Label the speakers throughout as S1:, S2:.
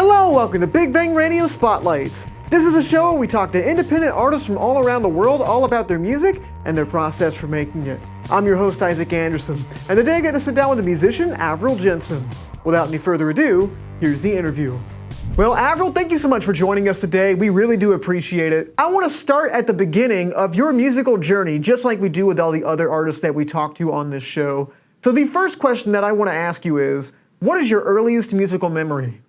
S1: Hello, welcome to Big Bang Radio Spotlights. This is a show where we talk to independent artists from all around the world all about their music and their process for making it. I'm your host, Isaac Anderson, and today I get to sit down with the musician Avril Jensen. Without any further ado, here's the interview. Well, Avril, thank you so much for joining us today. We really do appreciate it. I want to start at the beginning of your musical journey, just like we do with all the other artists that we talk to on this show. So the first question that I want to ask you is, what is your earliest musical memory?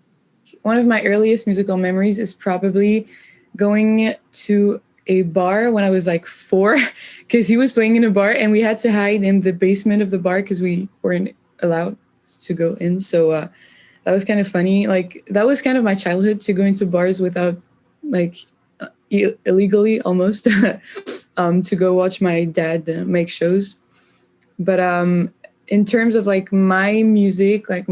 S2: One of my earliest musical memories is probably going to a bar when I was like 4, because he was playing in a bar and we had to hide in the basement of the bar because we weren't allowed to go in. So that was kind of funny. Like, that was kind of my childhood, to go into bars without, like, illegally almost, to go watch my dad make shows. But in terms of like my music, like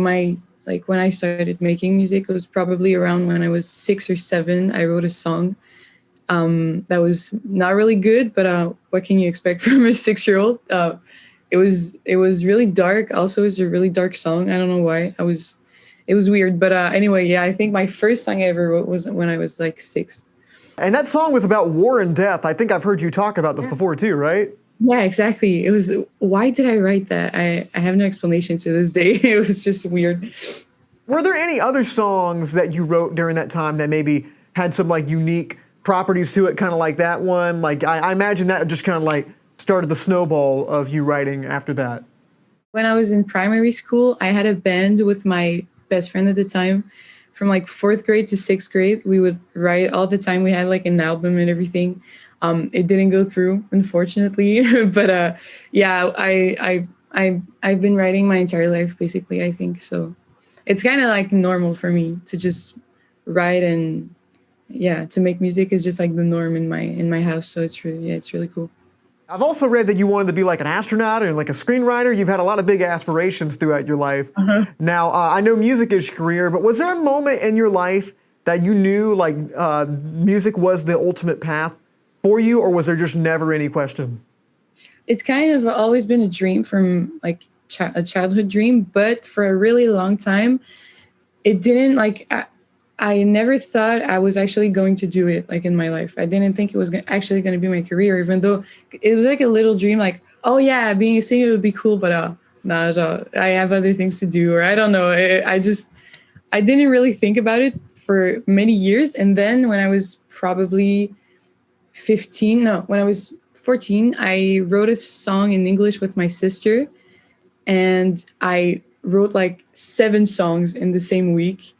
S2: when I started making music, it was probably around when I was 6 or 7. I wrote a song that was not really good, but what can you expect from a 6-year-old? It was really dark. Also, it was a really dark song. I don't know why. It was weird. But anyway, yeah, I think my first song I ever wrote was when I was like 6.
S1: And that song was about war and death. I think I've heard you talk about this before too, right?
S2: Yeah, exactly. It was, why did I write that? I have no explanation to this day. It was just weird.
S1: Were there any other songs that you wrote during that time that maybe had some like unique properties to it, kind of like that one? Like I imagine that just kind of like started the snowball of you writing after that.
S2: When I was in primary school, I had a band with my best friend at the time. From like 4th grade to 6th grade, we would write all the time. We had like an album and everything. It didn't go through, unfortunately, but yeah, I've been writing my entire life, basically, I think. So it's kind of like normal for me to just write, and yeah, to make music is just like the norm in my house. So it's really cool.
S1: I've also read that you wanted to be like an astronaut or like a screenwriter. You've had a lot of big aspirations throughout your life. Now, I know music is your career, but was there a moment in your life that you knew like music was the ultimate path for you, or was there just never any question?
S2: It's kind of always been a dream, from like a childhood dream, but for a really long time, it didn't like, I never thought I was actually going to do it like in my life. I didn't think it was actually going to be my career, even though it was like a little dream, like, oh yeah, being a singer would be cool, but no, I have other things to do, or I don't know. I didn't really think about it for many years. And then when I was probably when I was 14, I wrote a song in English with my sister, and I wrote like 7 songs in the same week.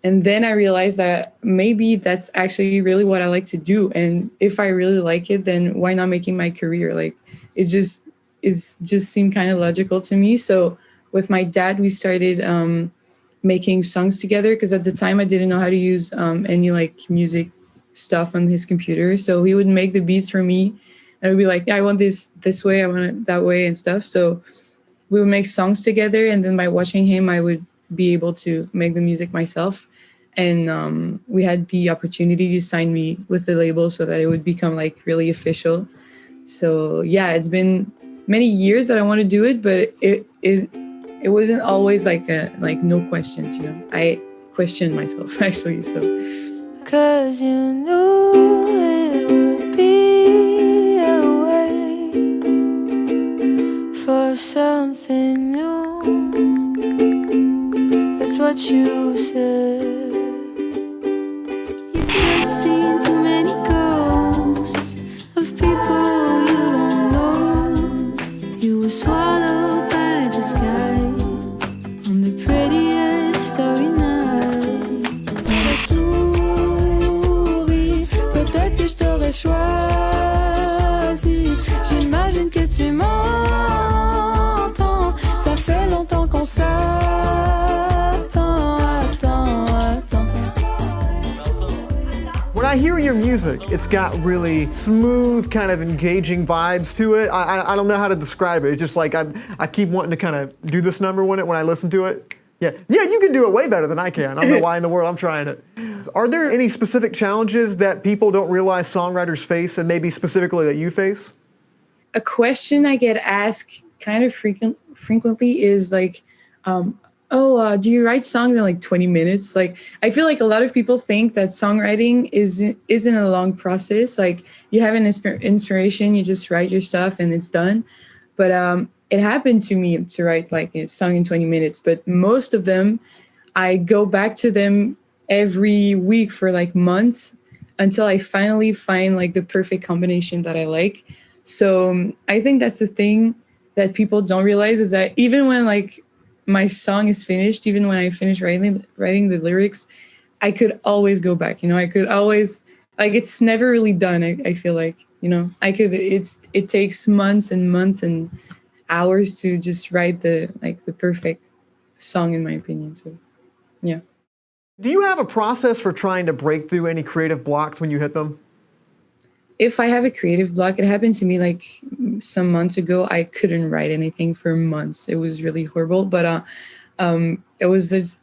S2: And then I realized that maybe that's actually really what I like to do. And if I really like it, then why not make it my career? Like, it just seemed kind of logical to me. So with my dad, we started making songs together, because at the time I didn't know how to use any like music stuff on his computer. So he would make the beats for me, and I would be like, yeah, I want this way, I want it that way and stuff. So we would make songs together, and then by watching him, I would be able to make the music myself. And we had the opportunity to sign me with the label so that it would become like really official. So yeah, it's been many years that I want to do it, but it wasn't always like no questions, you know. I questioned myself actually. So
S3: 'cause you knew it would be a way for something new. That's what you said. You've just seen too many ghosts of people you don't know. You were swallowed by the sky on the prettiest starry night. Peut-être que je t'aurais choisi. J'imagine que tu m'entends. Ça fait longtemps qu'on
S1: When I hear your music, it's got really smooth, kind of engaging vibes to it. I don't know how to describe it. It's just like I keep wanting to kind of do this number when I listen to it. Yeah, you can do it way better than I can. I don't know why in the world I'm trying it. Are there any specific challenges that people don't realize songwriters face, and maybe specifically that you face?
S2: A question I get asked kind of frequently is like, Oh, do you write songs in like 20 minutes? Like, I feel like a lot of people think that songwriting isn't a long process. Like, you have an inspiration, you just write your stuff and it's done. But it happened to me to write like a song in 20 minutes. But most of them, I go back to them every week for like months until I finally find like the perfect combination that I like. So I think that's the thing that people don't realize is that even when like my song is finished, even when I finish writing the lyrics, I could always go back. I could always like it's never really done. I feel like I could. It takes months and months and hours to just write the perfect song in my opinion. So yeah.
S1: Do you have a process for trying to break through any creative blocks when you hit them?
S2: If I have a creative block, it happened to me like some months ago. I couldn't write anything for months. It was really horrible. But it was this.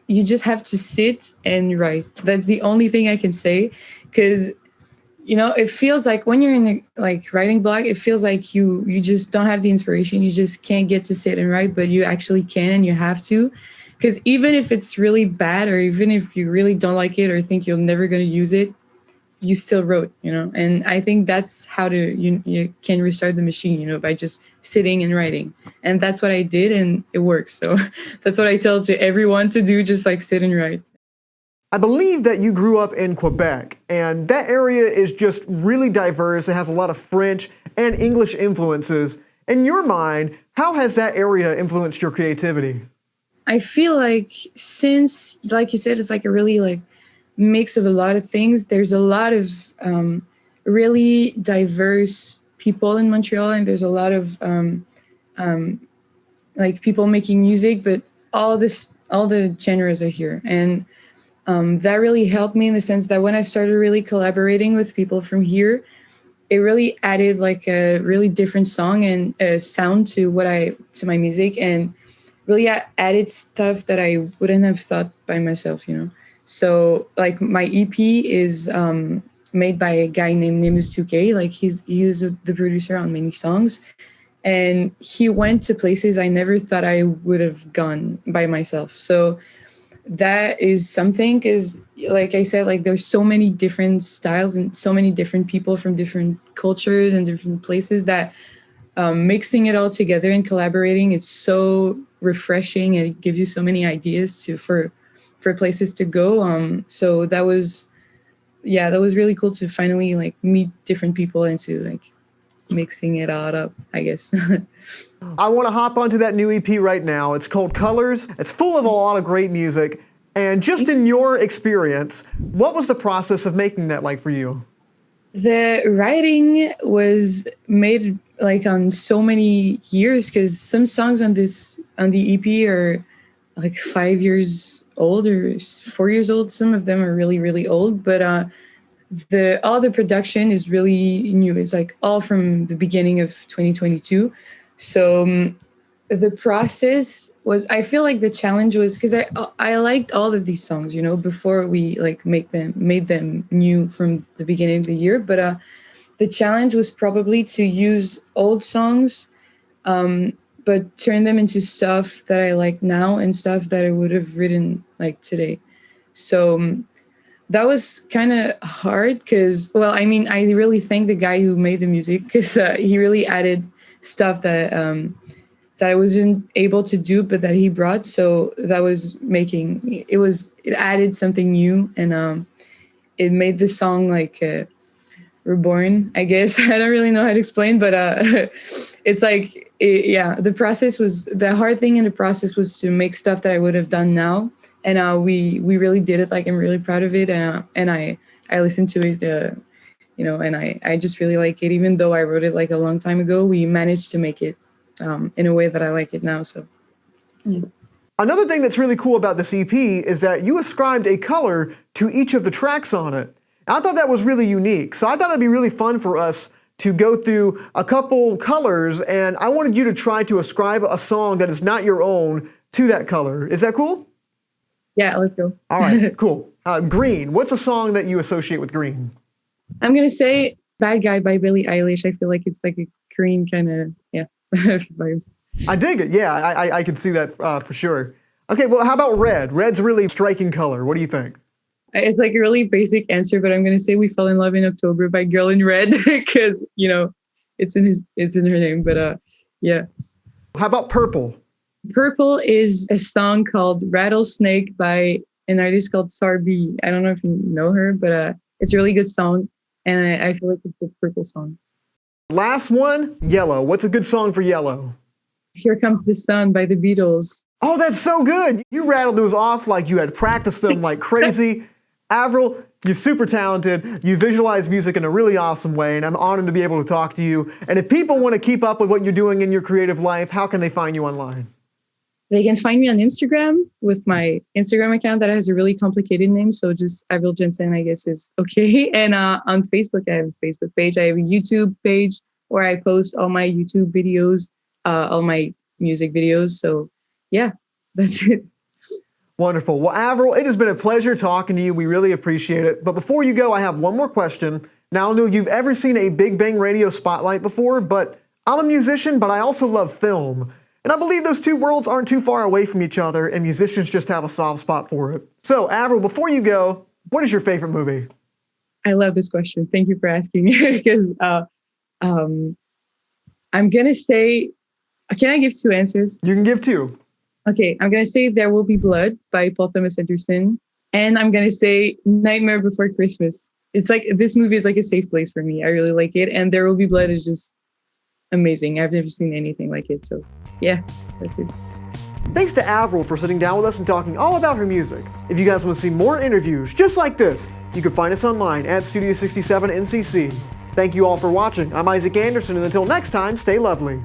S2: You just have to sit and write. That's the only thing I can say, because it feels like when you're in a like writing block, it feels like you just don't have the inspiration. You just can't get to sit and write, but you actually can and you have to. Because even if it's really bad, or even if you really don't like it or think you're never going to use it, you still wrote, and I think that's how you can restart the machine, by just sitting and writing. And that's what I did, and it works. So that's what I tell to everyone to do, just like sit and write.
S1: I believe that you grew up in Quebec, and that area is just really diverse. It has a lot of French and English influences. In your mind, how has that area influenced your creativity?
S2: I feel like since, like you said, it's like a really like mix of a lot of things. There's a lot of really diverse people in Montreal, and there's a lot of like people making music, but all the genres are here, and that really helped me in the sense that when I started really collaborating with people from here, it really added like a really different song and a sound to my music, and really added stuff that I wouldn't have thought by myself, So like my EP is made by a guy named Nimbus2K. Like he was the producer on many songs, and he went to places I never thought I would have gone by myself. So that is something, because like I said, like there's so many different styles and so many different people from different cultures and different places that mixing it all together and collaborating, it's so refreshing, and it gives you so many ideas for places to go. So that was really cool to finally like meet different people and to like mixing it all up, I guess.
S1: I want to hop onto that new EP right now. It's called Colors. It's full of a lot of great music. And just in your experience, what was the process of making that like for you?
S2: The writing was made like on so many years, because some songs on the EP are like 5 years old or 4 years old. Some of them are really, really old, but all the production is really new. It's like all from the beginning of 2022. So the process was, I feel like the challenge was, because I liked all of these songs, before we like made them new from the beginning of the year. But the challenge was probably to use old songs, but turn them into stuff that I like now and stuff that I would have written like today. So that was kind of hard, because, well, I mean, I really thank the guy who made the music, because he really added stuff that I wasn't able to do, but that he brought. So that was it added something new, and it made the song like reborn, I guess. I don't really know how to explain, but it's like, the hard thing in the process was to make stuff that I would have done now. And we really did it. Like, I'm really proud of it. And I listened to it, and I just really like it. Even though I wrote it like a long time ago, we managed to make it in a way that I like it now. So, yeah.
S1: Another thing that's really cool about this EP is that you ascribed a color to each of the tracks on it. I thought that was really unique. So I thought it'd be really fun for us to go through a couple colors, and I wanted you to try to ascribe a song that is not your own to that color. Is that cool?
S2: Yeah, let's go.
S1: All right, cool. Green. What's a song that you associate with green?
S2: I'm going to say Bad Guy by Billie Eilish. I feel like it's like a green kind of, vibe.
S1: I dig it. Yeah, I can see that for sure. Okay, well, how about red? Red's a really striking color. What do you think?
S2: It's like a really basic answer, but I'm gonna say We Fell in Love in October by Girl in Red because it's in her name. But yeah.
S1: How about purple?
S2: Purple is a song called Rattlesnake by an artist called Sarbi. I don't know if you know her, but it's a really good song, and I feel like it's a purple song.
S1: Last one, yellow. What's a good song for yellow?
S2: Here Comes the Sun by the Beatles.
S1: Oh, that's so good. You rattled those off like you had practiced them like crazy. Avril, you're super talented. You visualize music in a really awesome way, and I'm honored to be able to talk to you. And if people want to keep up with what you're doing in your creative life, how can they find you online?
S2: They can find me on Instagram with my Instagram account that has a really complicated name. So just Avril Jensen, I guess, is okay. And on Facebook, I have a Facebook page. I have a YouTube page where I post all my YouTube videos, all my music videos. So yeah, that's it.
S1: Wonderful. Well, Avril, it has been a pleasure talking to you. We really appreciate it. But before you go, I have one more question. Now, I don't know if you've ever seen a Big Bang Radio Spotlight before, but I'm a musician, but I also love film. And I believe those two worlds aren't too far away from each other, and musicians just have a soft spot for it. So, Avril, before you go, what is your favorite movie?
S2: I love this question. Thank you for asking me because I'm going to say, can I give two answers?
S1: You can give two.
S2: Okay, I'm going to say There Will Be Blood by Paul Thomas Anderson. And I'm going to say Nightmare Before Christmas. It's like, this movie is like a safe place for me. I really like it. And There Will Be Blood is just amazing. I've never seen anything like it. So yeah, that's it.
S1: Thanks to Avril for sitting down with us and talking all about her music. If you guys want to see more interviews just like this, you can find us online at Studio 67 NCC. Thank you all for watching. I'm Isaac Anderson, and until next time, stay lovely.